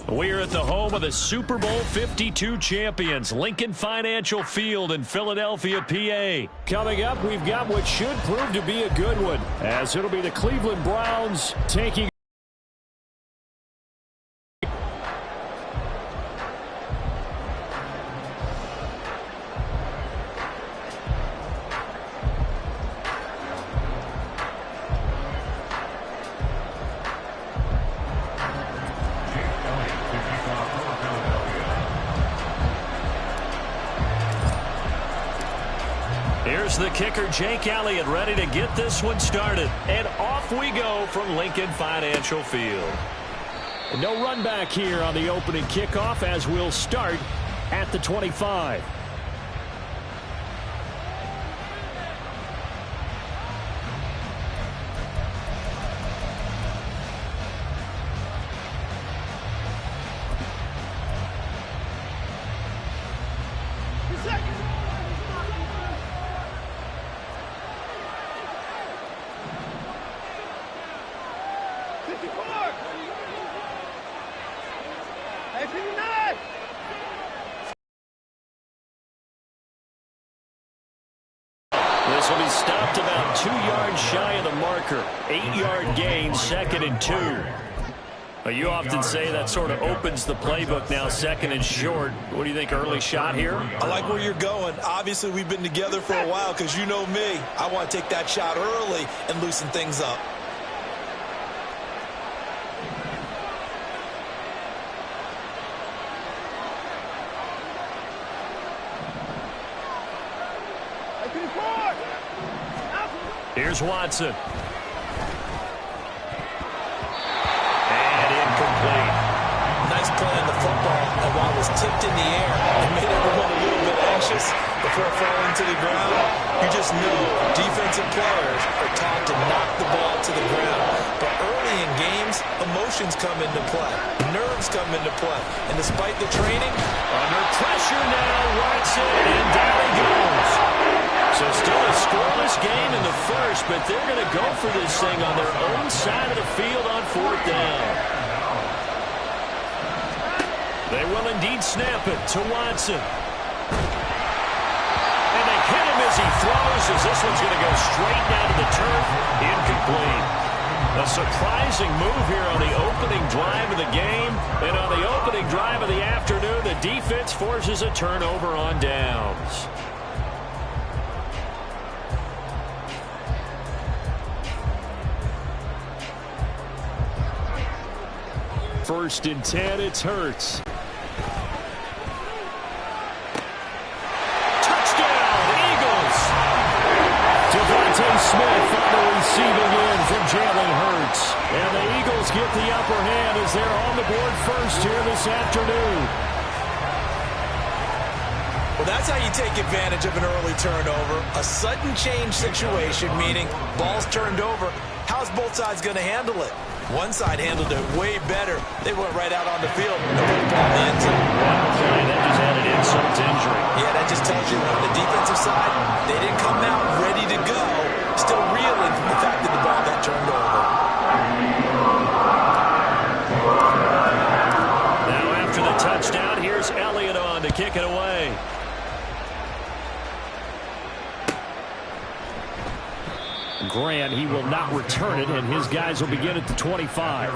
We're at the home of the Super Bowl 52 champions, Lincoln Financial Field in Philadelphia, PA. Coming up, we've got what should prove to be a good one, as it'll be the Cleveland Browns taking. Here's the kicker, Jake Elliott, ready to get this one started. And off we go from Lincoln Financial Field. No run back here on the opening kickoff as we'll start at the 25. This will be stopped about 2 yards shy of the marker. 8-yard gain, 2nd and 2. Well, you often say that sort of opens the playbook now, 2nd and short. What do you think, early shot here? I like where you're going. Obviously, we've been together for a while because you know me. I want to take that shot early and loosen things up. Here's Watson. And incomplete. Nice play on the football, and while it was tipped in the air, it made everyone a little bit anxious before falling to the ground. You just know defensive players are taught to knock the ball to the ground. But early in games, emotions come into play. Nerves come into play. And despite the training, under pressure now, Watson, and down he goes. So still a scoreless game in the first, but they're going to go for this thing on their own side of the field on 4th down. They will indeed snap it to Watson. And they hit him as he throws, as this one's going to go straight down to the turf. Incomplete. A surprising move here on the opening drive of the game. And on the opening drive of the afternoon, the defense forces a turnover on downs. 1st and 10, it's Hurts. Touchdown, Eagles! Devontae Smith on the receiving end from Jalen Hurts. And the Eagles get the upper hand as they're on the board first here this afternoon. well, that's how you take advantage of an early turnover. A sudden change situation, meaning ball's turned over. How's both sides going to handle it? One side handled it way better. They went right out on the field and put the ball in the end zone. One play that just added insult to injury. Yeah, that just tells you on the defensive side, they didn't come out ready to go, still reeling from the fact that the ball got turned over. Now after the touchdown, here's Elliott on to kick it away. Grant, he will not return it, and his guys will begin at the 25.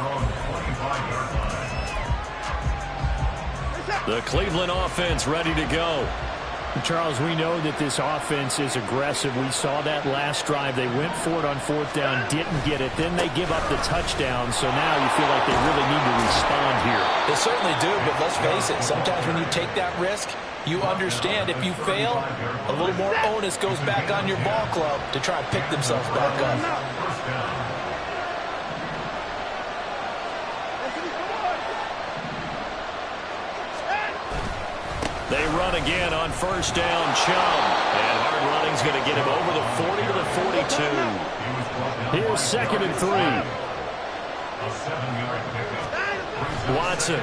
The Cleveland offense ready to go. Charles, we know that this offense is aggressive. We saw that last drive. They went for it on 4th down, didn't get it. Then they give up the touchdown, so now you feel like they really need to respond here. They certainly do, but let's face it, sometimes when you take that risk, you understand if you fail, a little more onus goes back on your ball club to try and pick themselves back up. They run again on 1st down, Chubb. And hard running's going to get him over the 40 to the 42. Here's 2nd and 3. Watson.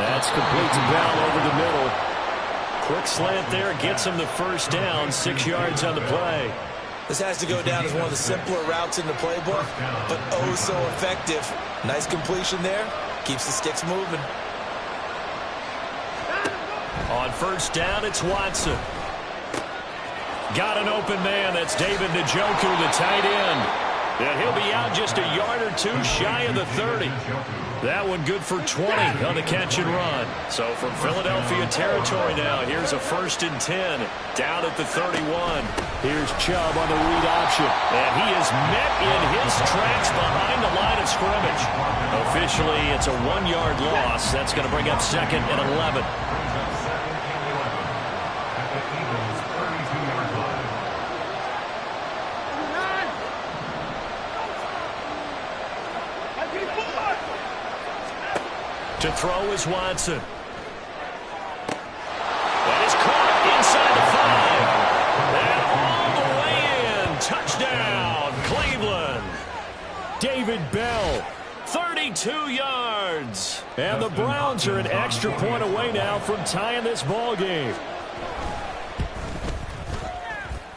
That's complete to Bell over the middle. Quick slant there, gets him the 1st down, 6 yards on the play. This has to go down as one of the simpler routes in the playbook, but oh so effective. Nice completion there. Keeps the sticks moving. On first down, it's Watson. Got an open man. That's David Njoku, the tight end. And he'll be out just a yard or two shy of the 30. That one good for 20 on the catch and run. So from Philadelphia territory now, here's a 1st and 10 down at the 31. Here's Chubb on the read option. And he is met in his tracks behind the line of scrimmage. Officially, it's a 1-yard loss. That's going to bring up 2nd and 11. To throw is Watson. That is caught inside the 5. And all the way in. Touchdown, Cleveland. David Bell. 32 yards. And the Browns are an extra point away now from tying this ball game.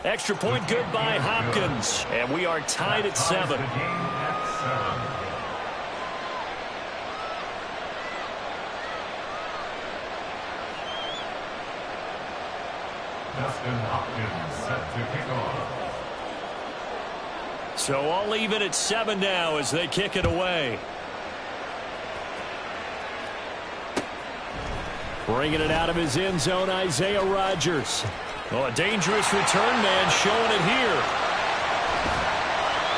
Extra point good by Hopkins. And we are tied at 7. So all even at 7 now as they kick it away. Bringing it out of his end zone, Isaiah Rodgers. Oh, a dangerous return man showing it here.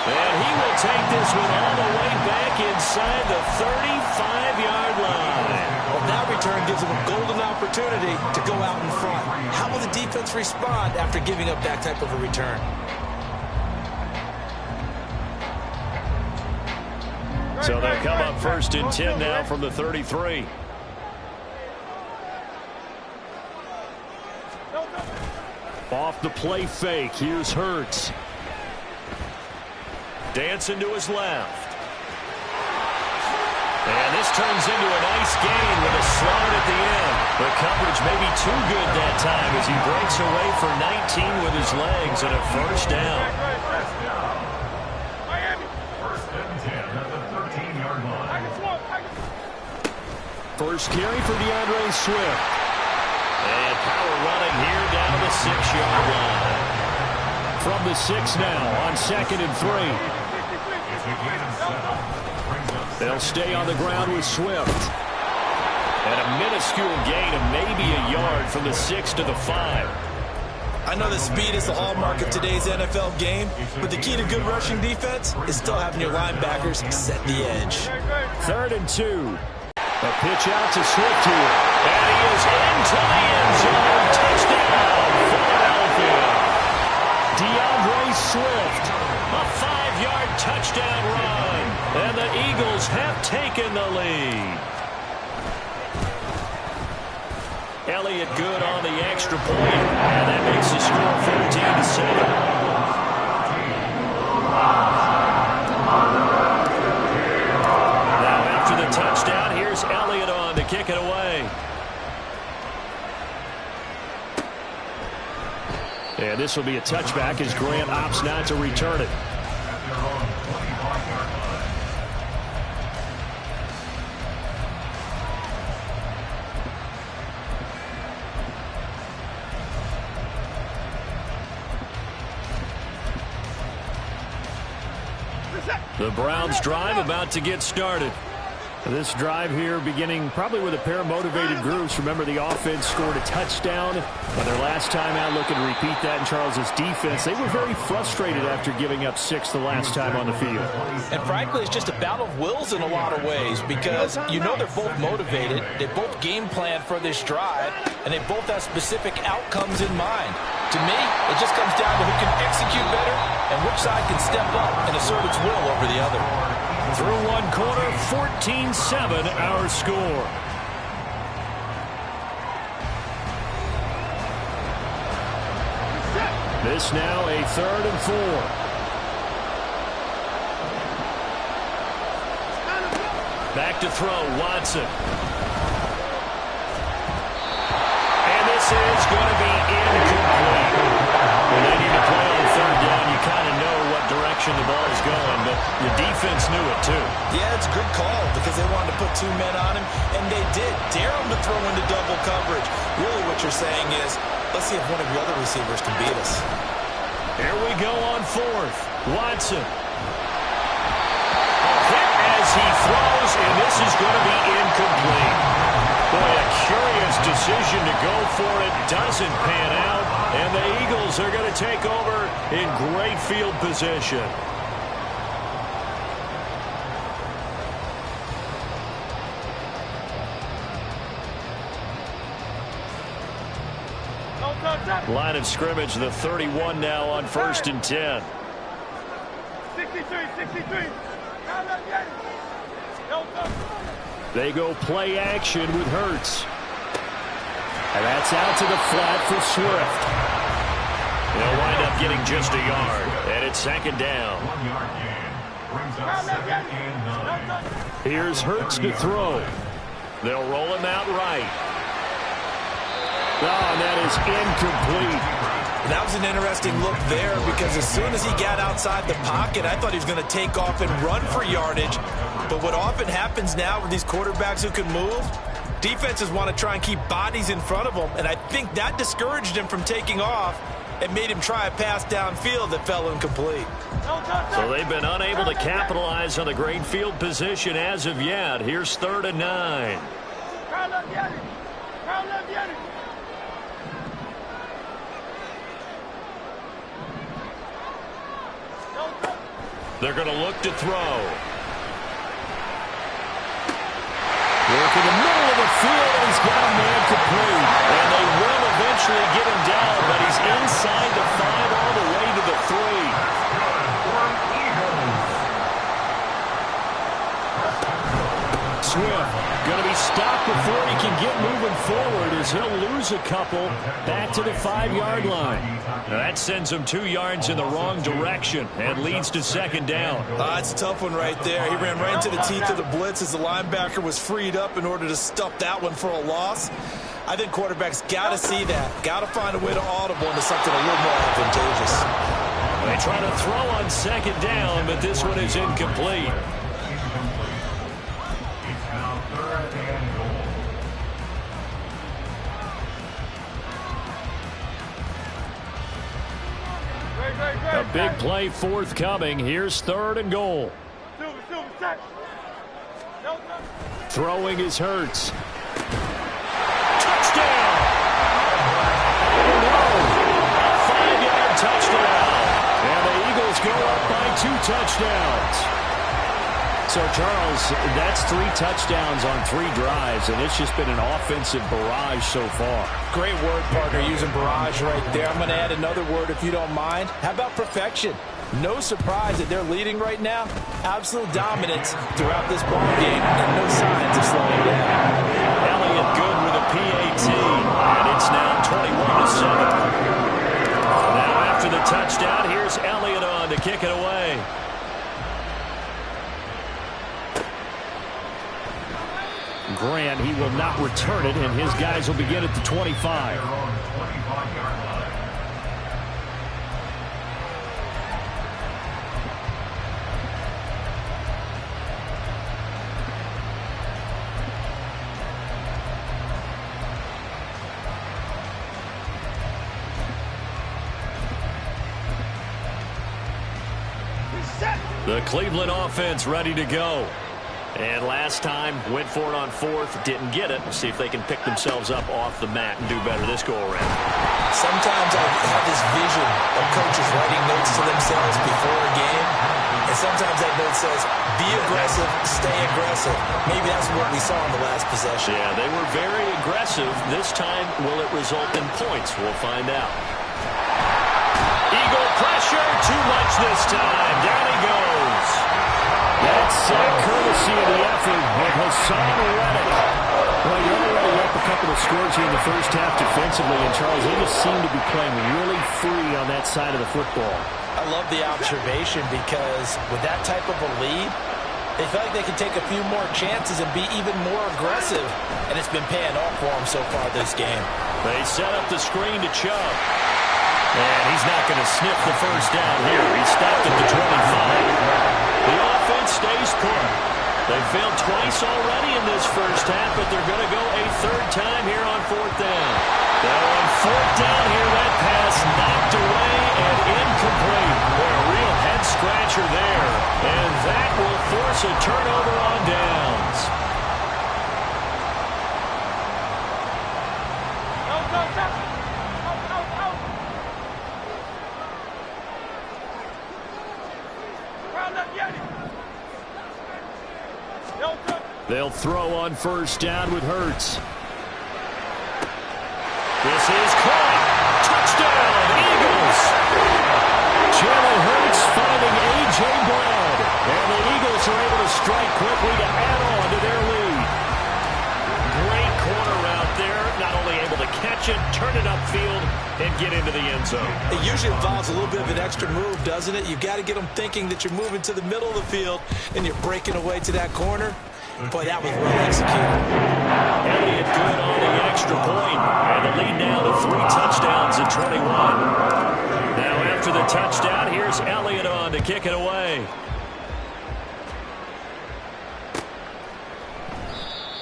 And he will take this one all the way back inside the 35-yard line. Well, that return gives him a golden opportunity to go out in front. How will the defense respond after giving up that type of a return? So they'll come up 1st and 10 now from the 33. Off the play fake, here's Hurts. Dancing to his left. And this turns into a nice gain with a slide at the end. The coverage may be too good that time as he breaks away for 19 with his legs and a 1st down. First and 10 at the 13-yard line. First carry for DeAndre Swift. And power running here down to the 6-yard line. From the 6 now on 2nd and 3. They'll stay on the ground with Swift. And a minuscule gain of maybe a yard from the 6 to the 5. I know that speed is the hallmark of today's NFL game, but the key to good rushing defense is still having your linebackers set the edge. 3rd and 2. A pitch out to Swift here. And he is into the end zone. Touchdown, Philadelphia. DeAndre Swift. A 5-yard touchdown run. And the Eagles have taken the lead. Elliott good on the extra point. And that makes the score 14-7. Now after the touchdown, here's Elliott on to kick it away. And this will be a touchback as Grant opts not to return it. The Browns drive about to get started. This drive here beginning probably with a pair of motivated groups. Remember, the offense scored a touchdown on their last time out. Looking to repeat that in Charles's defense. They were very frustrated after giving up 6 the last time on the field. And frankly, it's just a battle of wills in a lot of ways because you know they're both motivated. They both game plan for this drive, and they both have specific outcomes in mind. To me, it just comes down to who can execute better and which side can step up and assert its will over the other. Through one quarter, 14-7 our score. This now a 3rd and 4. Back to throw, Watson. And this is going to be incomplete. When they need to play on 3rd down, you kind of know what direction the ball is going, but the defense knew it too. Yeah, it's a good call because they wanted to put 2 men on him, and they did dare him to throw into double coverage. Really what you're saying is, let's see if one of your other receivers can beat us. Here we go on 4th. Watson. A hit as he throws, and this is going to be incomplete. Boy, a curious decision to go for it. Doesn't pan out, and the Eagles are going to take over in great field position. Line of scrimmage, the 31 now on 1st and 10. 63. They go play action with Hurts. And that's out to the flat for Swift. They'll wind up getting just a yard, and it's 2nd down. 1 yard gain. Brings up 2nd and 9. Here's Hurts to throw. They'll roll him out right. Oh, and that is incomplete. That was an interesting look there because as soon as he got outside the pocket, I thought he was going to take off and run for yardage. But what often happens now with these quarterbacks who can move, defenses want to try and keep bodies in front of them, and I think that discouraged him from taking off and made him try a pass downfield that fell incomplete. So they've been unable to capitalize on the great field position as of yet. Here's 3rd and 9. They're going to look to throw. Work in the middle of the field, and he's got a man complete. And they will eventually get him down, but he's inside the 5 all the way to the 3. Swift going to be stopped before he can get moving forward as he'll lose a couple back to the 5-yard line. Now that sends him 2 yards in the wrong direction and leads to 2nd down. It's a tough one right there. He ran right into the teeth of the blitz as the linebacker was freed up in order to stuff that one for a loss. I think quarterbacks got to see that. Got to find a way to audible into something a little more advantageous. They try to throw on 2nd down, but this one is incomplete. A big play forthcoming. Here's 3rd and goal. Throwing is Hurts. Touchdown! A 5-yard touchdown. And the Eagles go up by 2 touchdowns. So, Charles, that's 3 touchdowns on 3 drives, and it's just been an offensive barrage so far. Great word, partner, using barrage right there. I'm going to add another word if you don't mind. How about perfection? No surprise that they're leading right now. Absolute dominance throughout this ball game, and no signs of slowing down. Elliott good with a PAT, and it's now 21-7. Now after the touchdown, here's Elliott on to kick it away. Grant, he will not return it, and his guys will begin at the 25. The Cleveland offense ready to go. And last time, went for it on 4th, didn't get it. See if they can pick themselves up off the mat and do better this go-around. Sometimes I have this vision of coaches writing notes to themselves before a game, and sometimes that note says, be aggressive, stay aggressive. Maybe that's what we saw in the last possession. Yeah, they were very aggressive. This time, will it result in points? We'll find out. Eagle pressure, too much this time. Down he goes. That's courtesy of the effort of Hassan Reddick. Well, you're already up a couple of scores here in the first half defensively, and Charles, they just seem to be playing really free on that side of the football. I love the observation because with that type of a lead, they feel like they can take a few more chances and be even more aggressive, and it's been paying off for them so far this game. They set up the screen to Chubb. And he's not going to sniff the first down here. He stopped at the 25. The offense stays put. They failed twice already in this first half, but they're going to go a third time here on fourth down. Now on fourth down here, that pass knocked away and incomplete. Boy, a real head-scratcher there. And that will force a turnover on downs. They'll throw on first down with Hurts. This is caught. Touchdown, Eagles. Jalen Hurts finding A.J. Brown. And the Eagles are able to strike quickly to add on to their lead. Great corner out there. Not only able to catch it, turn it upfield, and get into the end zone. It usually involves a little bit of an extra move, doesn't it? You've got to get them thinking that you're moving to the middle of the field and you're breaking away to that corner. Boy, that was well executed. Elliott good on the extra point. And the lead now to 3 touchdowns at 21. Now after the touchdown, here's Elliott on to kick it away.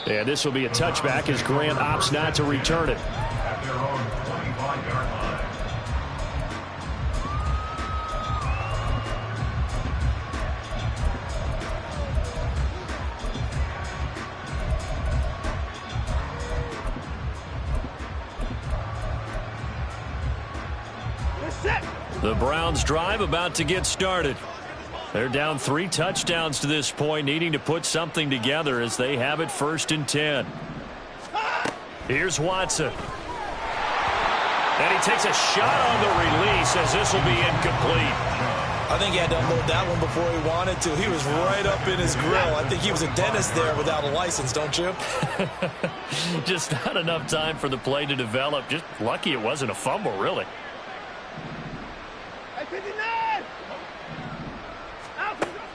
And this will be a touchback as Grant opts not to return it. At their own 25-yard line. The Browns drive about to get started. They're down 3 touchdowns to this point, needing to put something together as they have it 1st and 10. Here's Watson. And he takes a shot on the release as this will be incomplete. I think he had to unload that one before he wanted to. He was right up in his grill. I think he was a dentist there without a license, don't you? Just not enough time for the play to develop. Just lucky it wasn't a fumble, really.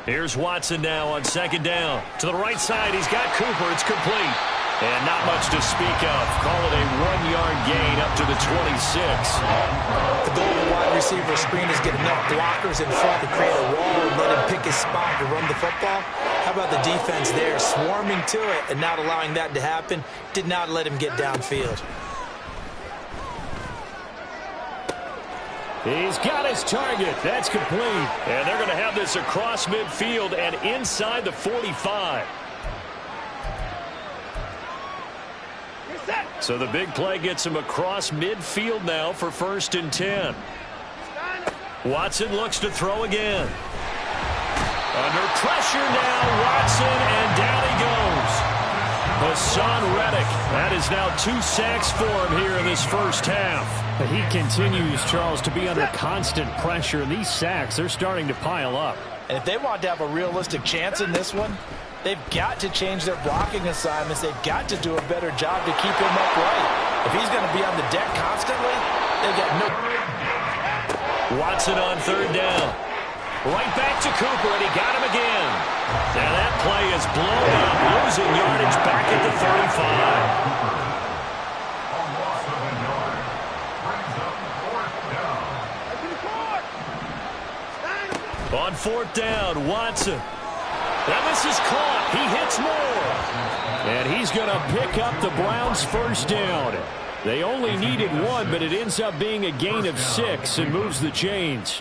Here's Watson now on 2nd down. To the right side, he's got Cooper. It's complete. And not much to speak of. Call it a 1-yard gain up to the 26. The goal of the wide receiver screen is get enough blockers in front to create a wall and let him pick his spot to run the football. How about the defense there, swarming to it and not allowing that to happen? Did not let him get downfield. He's got his target. That's complete. And they're going to have this across midfield and inside the 45. So the big play gets him across midfield now for 1st and 10. Watson looks to throw again. Under pressure now, Watson, and down he goes. Hassan Reddick. That is now 2 sacks for him here in this first half. He continues, Charles, to be under constant pressure. And these sacks, they're starting to pile up. And if they want to have a realistic chance in this one, they've got to change their blocking assignments. They've got to do a better job to keep him upright. If he's going to be on the deck constantly, they've got no... Watson on 3rd down. Right back to Cooper, and he got him again. Now that play is blown up, losing yardage back at the 35. On 4th down, Watson. Now this is caught. He hits more. And he's going to pick up the Browns' 1st down. They only needed 1, but it ends up being a gain of 6 and moves the chains.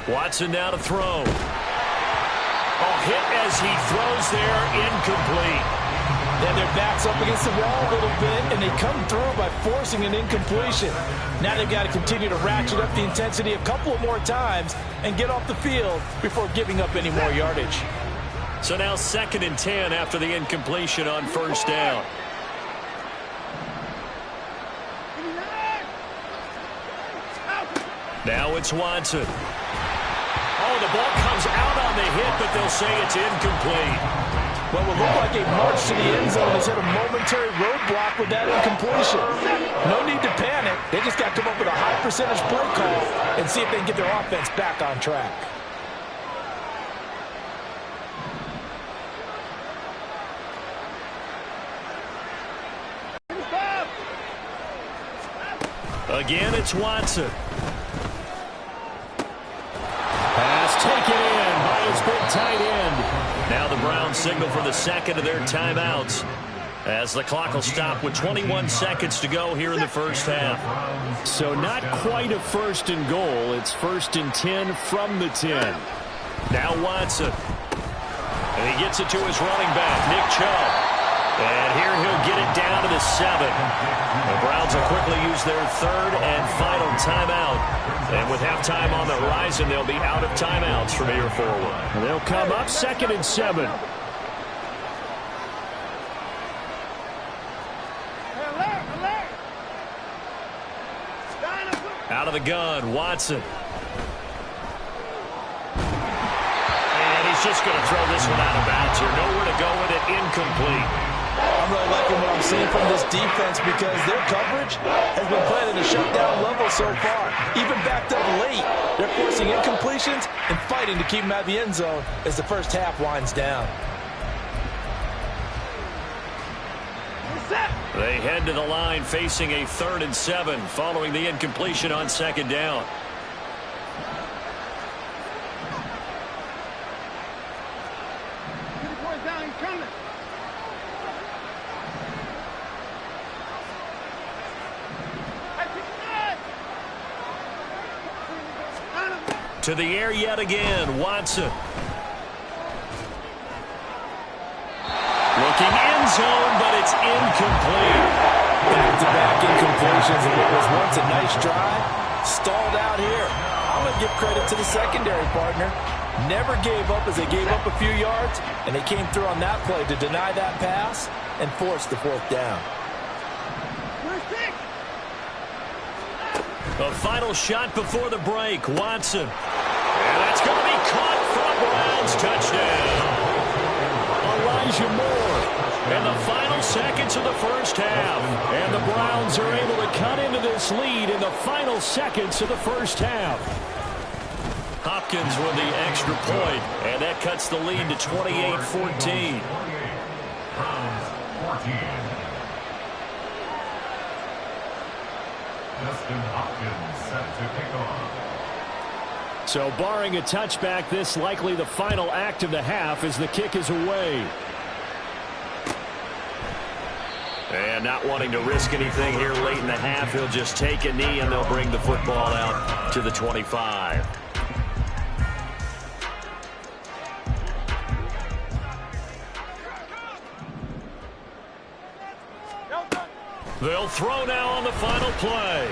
Watson now to throw. Oh, hit as he throws there, incomplete. And their back's up against the wall a little bit, and they come through by forcing an incompletion. Now they've got to continue to ratchet up the intensity a couple of more times and get off the field before giving up any more yardage. So now 2nd and 10 after the incompletion on 1st down. Now it's Watson. Oh, the ball comes out on the hit, but they'll say it's incomplete. What will look like a march to the end zone has hit a momentary roadblock with that incompletion. No need to panic. They just got to come up with a high percentage play call and see if they can get their offense back on track. Again, it's Watson. Pass taken in by his big tight end. Now the Browns signal for the second of their timeouts as the clock will stop with 21 seconds to go here in the first half. So not quite a first and goal. It's first and 10 from the 10. Now Watson. And he gets it to his running back, Nick Chubb. And here he'll get it down to the 7. The Browns will quickly use their third and final timeout. And with halftime on the horizon, they'll be out of timeouts from here forward. They'll come up 2nd and 7. Out of the gun, Watson. And he's just going to throw this one out of bounds here. Nowhere to go with it, incomplete. I'm really liking what I'm seeing from this defense because their coverage has been playing at a shutdown level so far. Even backed up late, they're forcing incompletions and fighting to keep them out of the end zone as the first half winds down. They head to the line facing a 3rd and 7 following the incompletion on 2nd down. To the air yet again, Watson. Looking end zone, but it's incomplete. Back-to-back incompletions in what was once a nice drive. Stalled out here. I'm going to give credit to the secondary partner. Never gave up as they gave up a few yards, and they came through on that play to deny that pass and force the 4th down. The final shot before the break, Watson. And that's going to be caught for a Browns touchdown. Elijah Moore. And the final seconds of the first half. And the Browns are able to cut into this lead in the final seconds of the first half. Hopkins with the extra point, and that cuts the lead to 28-14. Browns 14. Justin Hopkins set to kick off. So barring a touchback, this likely the final act of the half as the kick is away. And not wanting to risk anything here late in the half, he'll just take a knee and they'll bring the football out to the 25. They'll throw now on the final play.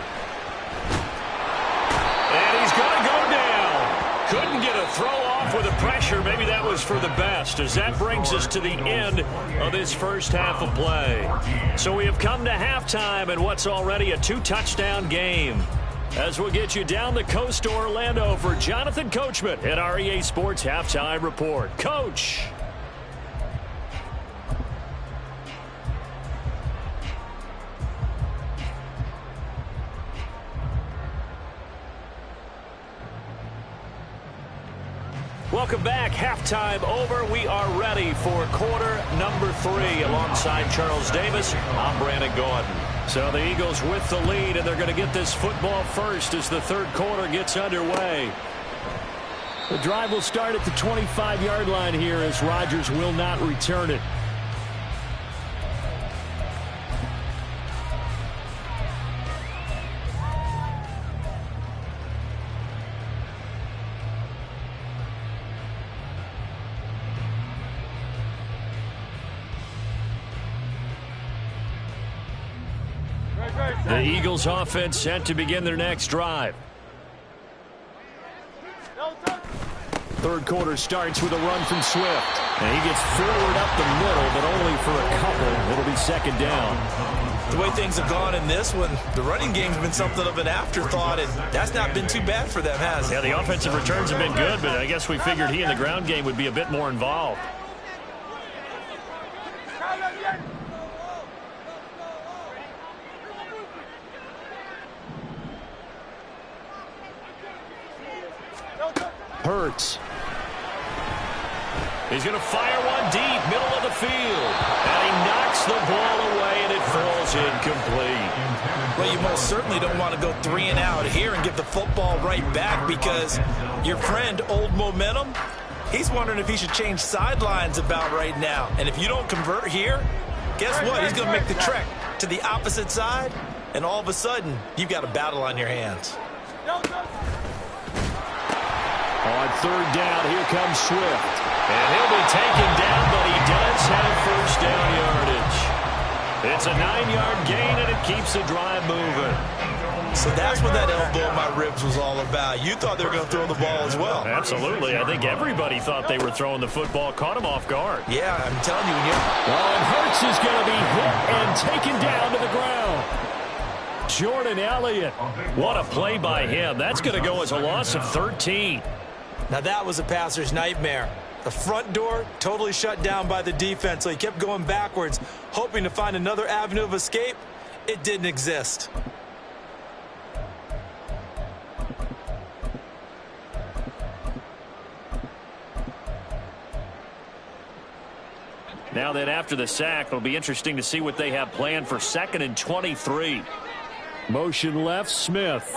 And he's going to go down. Couldn't get a throw off with the pressure. Maybe that was for the best, as that brings us to the end of this first half of play. So we have come to halftime in what's already a 2-touchdown game. As we'll get you down the coast to Orlando for Jonathan Coachman at our EA Sports Halftime Report. Coach. Welcome back. Halftime over. We are ready for quarter number 3 alongside Charles Davis. I'm Brandon Gordon. So the Eagles with the lead, and they're going to get this football first as the third quarter gets underway. The drive will start at the 25-yard line here as Rodgers will not return it. The Eagles offense set to begin their next drive. Third quarter starts with a run from Swift. And he gets forward up the middle, but only for a couple. It'll be 2nd down. The way things have gone in this one, the running game's been something of an afterthought, and that's not been too bad for them, has it? Yeah, the offensive returns have been good, but I guess we figured he in the ground game would be a bit more involved. Hurts. He's going to fire one deep, middle of the field. And he knocks the ball away, and it falls incomplete. Well, you most certainly don't want to go 3 and out here and give the football right back, because your friend, Old Momentum, he's wondering if he should change sidelines about right now. And if you don't convert here, guess what? He's going to make the trek to the opposite side, and all of a sudden, you've got a battle on your hands. On third down, here comes Swift. And he'll be taken down, but he does have first down yardage. It's a 9-yard gain, and it keeps the drive moving. So that's what that elbow in my ribs was all about. You thought they were going to throw the ball as well. Absolutely. I think everybody thought they were throwing the football. Caught him off guard. Yeah, I'm telling you. When you're... And Hurts is going to be hit and taken down to the ground. Jordan Elliott. What a play by him. That's going to go as a loss of 13. Now that was a passer's nightmare. The front door totally shut down by the defense, so he kept going backwards, hoping to find another avenue of escape. It didn't exist. Now that after the sack, it'll be interesting to see what they have planned for 2nd and 23. Motion left, Smith.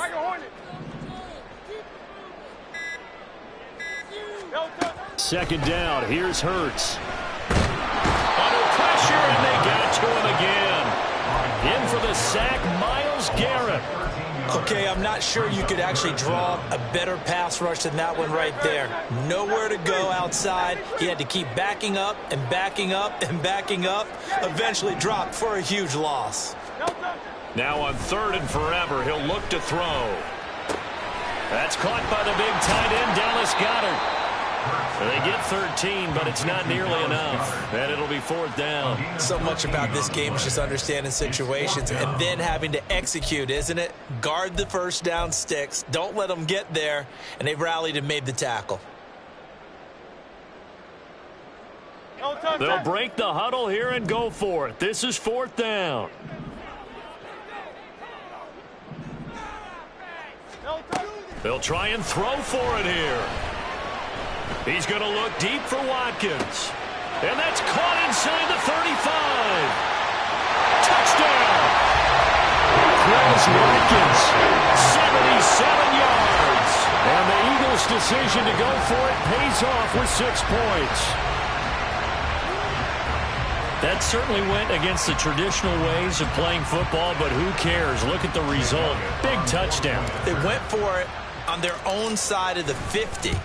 Second down, here's Hurts. Under pressure, and they got to him again. In for the sack, Myles Garrett. Okay, I'm not sure you could actually draw a better pass rush than that one right there. Nowhere to go outside. He had to keep backing up and backing up and backing up. Eventually dropped for a huge loss. Now on 3rd and forever, he'll look to throw. That's caught by the big tight end, Dallas Goedert. They get 13, but it's not nearly enough. And it'll be 4th down. So much about this game is just understanding situations and then having to execute, isn't it? Guard the first down sticks. Don't let them get there. And they've rallied and made the tackle. They'll break the huddle here and go for it. This is 4th down. They'll try and throw for it here. He's going to look deep for Watkins. And that's caught inside the 35. Touchdown! Chris Watkins. 77 yards. And the Eagles' decision to go for it pays off with 6 points. That certainly went against the traditional ways of playing football, but who cares? Look at the result. Big touchdown. They went for it on their own side of the 50.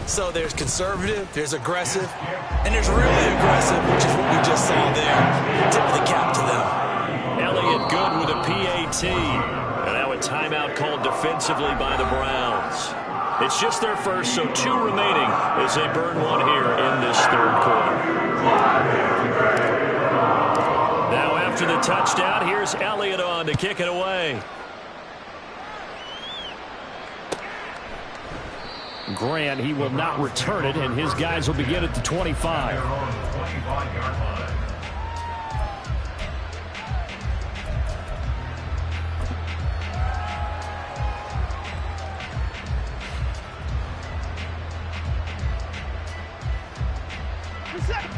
So there's conservative, there's aggressive, and there's really aggressive, which is what we just saw there. Tip of the cap to them. Elliott good with a PAT. And now a timeout called defensively by the Browns. It's just their first, so 2 remaining as they burn one here in this 3rd quarter. Now after the touchdown, here's Elliott on to kick it away. Grant, he will not return it, and his guys will begin at the 25.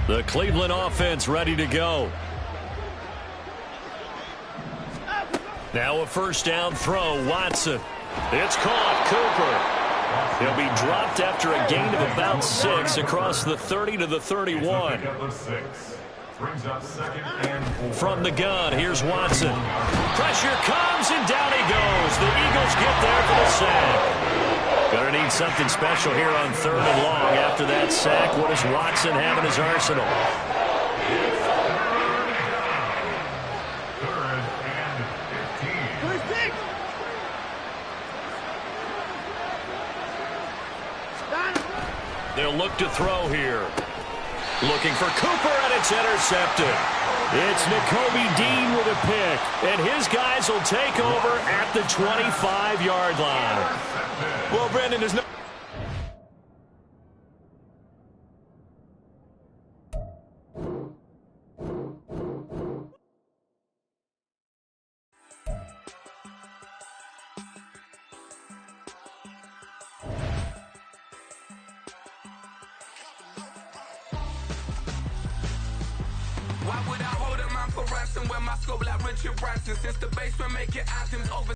The Cleveland offense ready to go. Now a first down throw, Watson. It's caught, Cooper. He'll be dropped after a gain of about 6 across the 30 to the 31. From the gun, here's Watson. Pressure comes, and down he goes. The Eagles get there for the sack. Gonna need something special here on 3rd and long after that sack. What does Watson have in his arsenal? They'll look to throw here. Looking for Cooper, and it's intercepted. It's Nakobe Dean with a pick, and his guys will take over at the 25-yard line. Well, Brandon, there's no... Why would I hold a man for ransom when my scope like Richard Branson? Since the basement making anthems over